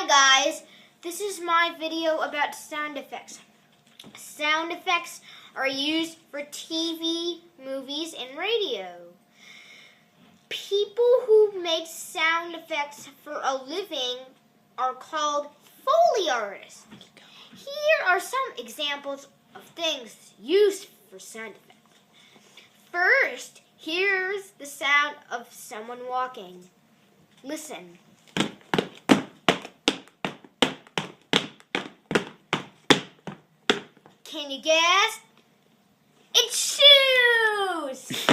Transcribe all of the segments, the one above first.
Hi guys, this is my video about sound effects. Sound effects are used for TV, movies, and radio. People who make sound effects for a living are called Foley artists. Here are some examples of things used for sound effects. First, here's the sound of someone walking. Listen. Can you guess? It's shoes!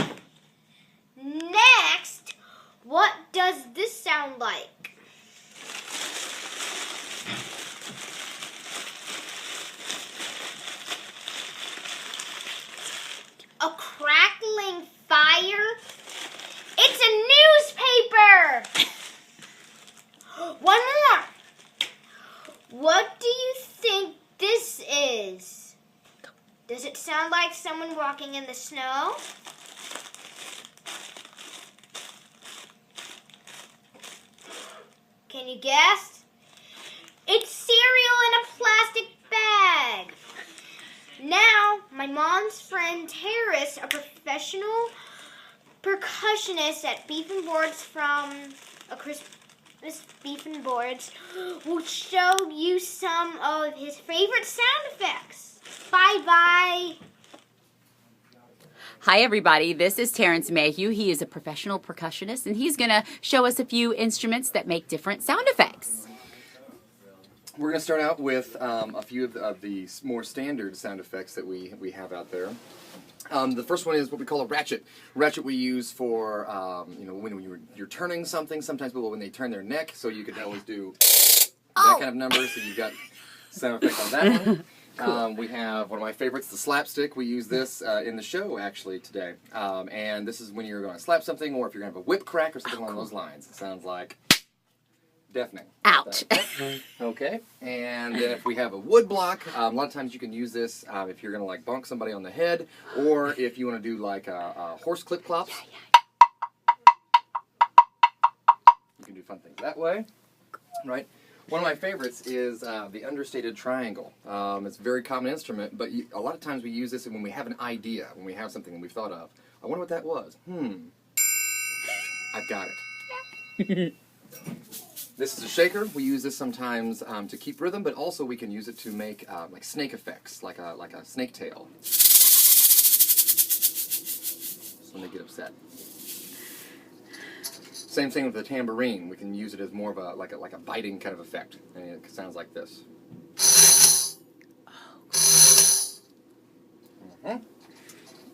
Next, what does this sound like? A crackling fire? It's a newspaper! One more. What do you think this is? Does it sound like someone walking in the snow? Can you guess? It's cereal in a plastic bag. Now, my mom's friend Terrace, a professional percussionist at Beef and Boards from a Christmas Beef and Boards, will show you some of his favorite sound effects. Bye-bye. Hi, everybody. This is Terrence Mayhew. He is a professional percussionist, and he's going to show us a few instruments that make different sound effects. We're going to start out with a few of the more standard sound effects that we have out there. The first one is what we call a ratchet. Ratchet we use for, when you're turning something. Sometimes people, when they turn their neck, so you could always do that kind of number, so you've got sound effect on that one. Cool. We have one of my favorites, the slapstick. We use this in the show, actually, today. And this is when you're going to slap something, or if you're going to have a whip crack or something along those lines. It sounds like deafening. Ouch. Okay. And then if we have a wood block, a lot of times you can use this if you're going to like bonk somebody on the head, or if you want to do like a horse clip clops. You can do fun things that way, right? One of my favorites is the understated triangle. It's a very common instrument, but a lot of times we use this when we have an idea, when we have something that we've thought of. I wonder what that was. I've got it. This is a shaker. We use this sometimes to keep rhythm, but also we can use it to make like snake effects, like a snake tail. So when they get upset. Same thing with the tambourine. We can use it as more of a like a biting kind of effect, and it sounds like this.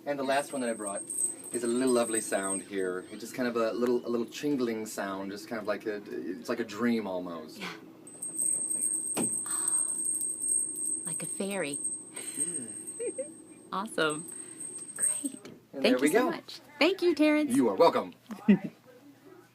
And the last one that I brought is a little lovely sound here. It's just kind of a little chingling sound, just kind of like it's like a dream almost. Yeah. Like a fairy. Awesome. Great. And Thank there we you so go. much. Thank you, Terrence. You are welcome.